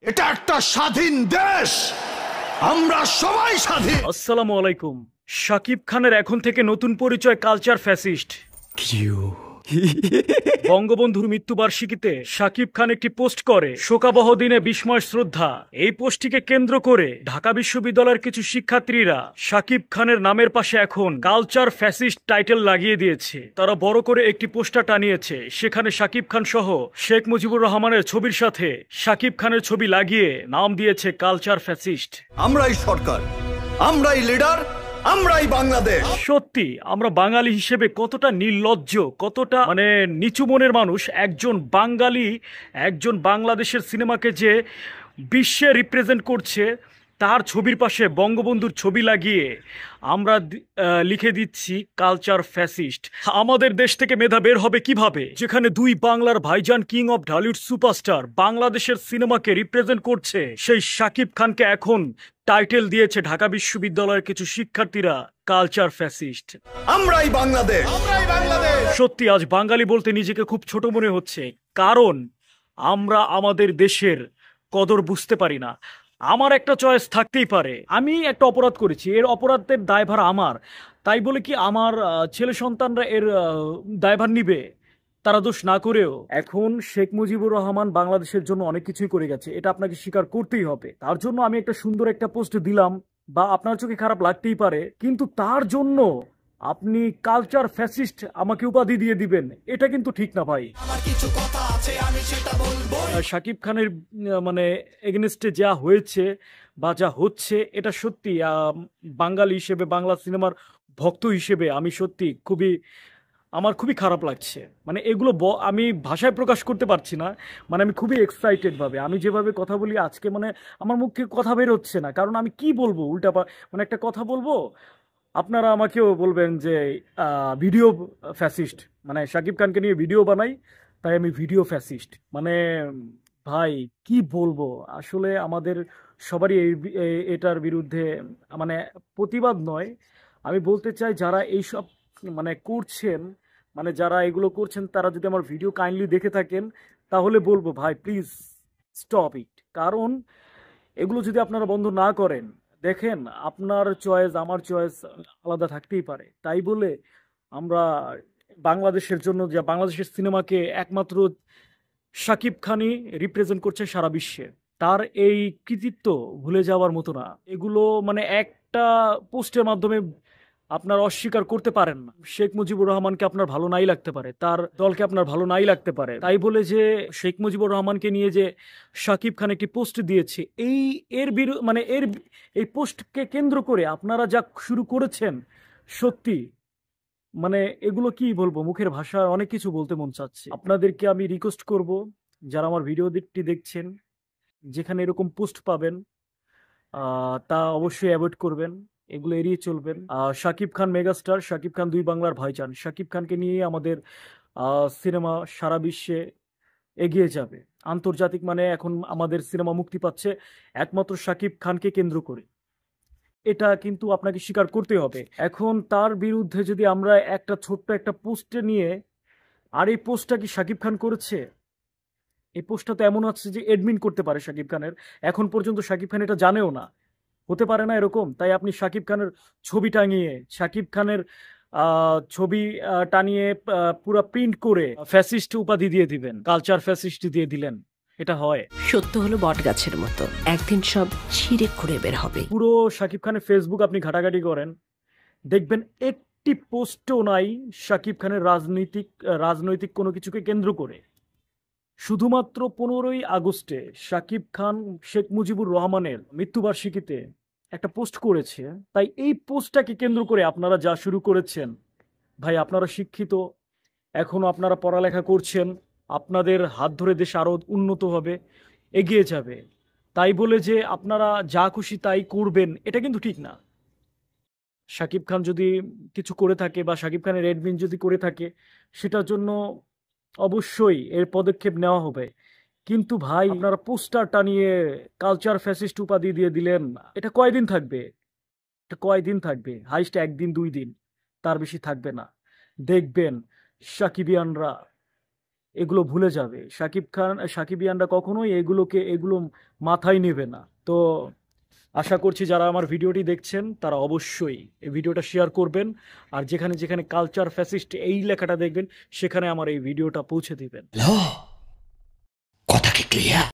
এটা একটা স্বাধীন দেশ, আমরা সবাই স্বাধীন। আসসালামু আলাইকুম। শাকিব খানের এখন থেকে নতুন পরিচয় কালচার ফ্যাসিস্ট। বঙ্গবন্ধুর মৃত্যুবার্ষিকীতে শাকিব খান একটি পোস্ট করে শোকাবহ দিনে বিস্ময় শ্রদ্ধা। এই পোস্টটিকে কেন্দ্র করে ঢাকা বিশ্ববিদ্যালয়ের কিছু শিক্ষার্থীরা শাকিব খানের নামের পাশে এখন কালচার ফ্যাসিস্ট টাইটেল লাগিয়ে দিয়েছে। তারা বড় করে একটি পোস্টার টানিয়েছে, সেখানে শাকিব খান সহ শেখ মুজিবুর রহমানের ছবির সাথে শাকিব খানের ছবি লাগিয়ে নাম দিয়েছে কালচার ফ্যাসিস্ট। আমরাই সরকার, আমরাই লিডার, আমরাই বাংলাদেশ। সত্যি আমরা বাঙালি হিসেবে কতটা নির্লজ্জ, কতটা নিচু মনের মানুষ। একজন বাংলাদেশের সিনেমাকে যে বিশ্বে রিপ্রেজেন্ট করছে, তার ছবির পাশে বঙ্গবন্ধুর ছবি লাগিয়ে আমরা লিখে দিচ্ছি কালচার ফ্যাসিস্ট। আমাদের দেশ থেকে মেধা বের হবে কিভাবে, যেখানে দুই বাংলার ভাইজান কিং অফ ঢালিউড সুপারস্টার বাংলাদেশের সিনেমাকে রিপ্রেজেন্ট করছে, সেই শাকিব খানকে এখন টাইটেল দিয়েছে ঢাকা বিশ্ববিদ্যালয়ের কিছু শিক্ষার্থীরা কালচার ফ্যাসিস্ট। আমরাই বাংলাদেশ, আমরাই বাংলাদেশ। সত্যি আজ বাঙালি বলতে নিজেকে খুব ছোট মনে হচ্ছে, কারণ আমরা আমাদের দেশের কদর বুঝতে পারি না। আমার একটা চয়েস থাকতেই পারে, আমি একটা অপরাধ করেছি, এর অপরাধের দায়ভার আমার, তাই বলে কি আমার ছেলে সন্তানরা এর দায়ভার নিবে? তারা দোষ না করেও এখন শেখ মুজিবুর রহমান বাংলাদেশের জন্য অনেক কিছুই করে গেছে, এটা আপনাকে স্বীকার করতেই হবে। তার জন্য আমি একটা সুন্দর একটা পোস্ট দিলাম, বা আপনার চোখে খারাপ লাগতেই পারে, কিন্তু তার জন্য আপনি কালচার ফ্যাসিস্ট আমাকে উপাধি দিয়ে দিবেন, এটা কিন্তু ঠিক না ভাই। শাকিব খানের এগেনস্টে যা হয়েছে বা যা হচ্ছে, এটা সত্যি বাঙালি হিসেবে, বাংলা সিনেমার ভক্ত হিসেবে আমি সত্যি আমার খুবই খারাপ লাগছে। এগুলো আমি ভাষায় প্রকাশ করতে পারছি না। আমি খুবই এক্সাইটেড ভাবে, আমি যেভাবে কথা বলি আজকে, আমার মুখ থেকে কথা বের হচ্ছে না, কারণ আমি কি বলবো উল্টা একটা কথা বলবো, আপনারা আমাকেও বলবেন যে ভিডিও ফ্যাসিস্ট, শাকিব খানকে নিয়ে ভিডিও বানাই, তাই আমি ভিডিও ফ্যাসিস্ট। ভাই কি বলবো, আসলে আমাদের সবারই এটার বিরুদ্ধে প্রতিবাদ নয়, আমি বলতে চাই যারা এইসব করছেন, যারা এগুলো করছেন, তারা যদি আমার ভিডিও কাইন্ডলি দেখে থাকেন, তাহলে বলবো ভাই প্লিজ স্টপ ইট। কারণ এগুলো যদি আপনারা বন্ধ না করেন, দেখেন আপনার চয়েস আমার চয়েস আলাদা থাকতেই পারে, তাই বলে আমরা বাংলাদেশের জন্য, যে বাংলাদেশের সিনেমাকে একমাত্র শাকিব খানই রিপ্রেজেন্ট করছে সারা বিশ্বে, তার এই কৃতিত্ব ভুলে যাওয়ার মতো না। এগুলো একটা পোস্টের মাধ্যমে আপনার অস্বীকার করতে পারেন না। শেখ মুজিবুর রহমানকে আপনার ভালো নাই লাগতে পারে, তার দলকে আপনার ভালো নাই লাগতে পারে, তাই বলে যে শেখ মুজিবুর রহমানকে নিয়ে যে শাকিব খান একটি পোস্ট দিয়েছে, এই পোস্টকে কেন্দ্র করে আপনারা যা শুরু করেছেন, সত্যি এগুলো কি বলবো, মুখের ভাষা অনেক কিছু বলতে মন চাচ্ছে। আপনাদেরকে আমি রিকোয়েস্ট করব, যারা আমার ভিডিওটি দেখছেন, যেখানে এরকম পোস্ট পাবেন তা অবশ্যই অ্যাভয়েড করবেন, এগুলো এড়িয়ে চলবেন। শাকিব খান মেগাস্টার, শাকিব খান দুই বাংলার ভাইজান, শাকিব খানকে নিয়ে আমাদের সিনেমা সারা বিশ্বে এগিয়ে যাবে। আন্তর্জাতিক এখন আমাদের সিনেমা মুক্তি পাচ্ছে একমাত্র শাকিব খানকে কেন্দ্র করে, এটা কিন্তু আপনাকে স্বীকার করতে হবে। এখন তার বিরুদ্ধে যদি আমরা একটা ছোট্ট একটা পোস্টে নিয়ে, আর এই পোস্টটা কি শাকিব খান করেছে? এই পোস্টটা তো এমন আছে যে এডমিন করতে পারে শাকিব খানের, এখন পর্যন্ত শাকিব খান এটা জানেও না, হতে পারে না এরকম? তাই আপনি শাকিব খানের ছবি টাঙিয়ে, শাকিব খানের ছবি টানিয়ে পুরা প্রিন্ট করে ফ্যাসিস্ট উপাধি দিয়ে দিবেন, কালচার ফ্যাসিস্ট দিয়ে দিলেন, এটা হয়? সত্য হলো বট গাছের মতো, একদিন সব ছিঁড়ে খুঁড়ে বের হবে। পুরো শাকিব খানের ফেসবুক আপনি ঘাটাঘাটি করেন, দেখবেন একটি পোস্টও নাই শাকিব খানের রাজনৈতিক কোনো কিছুকে কেন্দ্র করে। শুধুমাত্র 15ই আগস্টে শাকিব খান শেখ মুজিবুর রহমানের মৃত্যুবার্ষিকীতে একটা পোস্ট করেছে, তাই এই পোস্টটাকে কেন্দ্র করে আপনারা যা শুরু করেছেন, ভাই আপনারা শিক্ষিত, এখনো আপনারা পড়ালেখা করছেন, আপনাদের হাত ধরে দেশ আরো উন্নত হবে, এগিয়ে যাবে, তাই বলে যে আপনারা যা খুশি তাই করবেন, এটা কিন্তু ঠিক না। শাকিব খান যদি কিছু করে থাকে, বা শাকিব খানের এডমিন যদি করে থাকে, সেটার জন্য অবশ্যই এর পদক্ষেপ নেওয়া হবে। কিন্তু ভাই আপনারা পোস্টার টানিয়ে কালচার ফ্যাসিস্ট উপাধি দিয়ে দিলেন, এটা কয়দিন থাকবে? এটা কয়দিন থাকবে? হাইস্ট একদিন 2 দিন, তার বেশি থাকবে না। দেখবেন সাকিবিয়ানরা এগুলো ভুলে যাবে। সাকিবিয়ানরা কখনোই এগুলো মাথায় নেবে না। তো আশা করছি যারা আমার ভিডিওটি দেখছেন তারা অবশ্যই এই ভিডিওটা শেয়ার করবেন, আর যেখানে যেখানে কালচার ফ্যাসিস্ট এই লেখাটা দেখবেন সেখানে আমার এই ভিডিওটা পৌঁছে দিবেন। কথা কি ক্লিয়ার?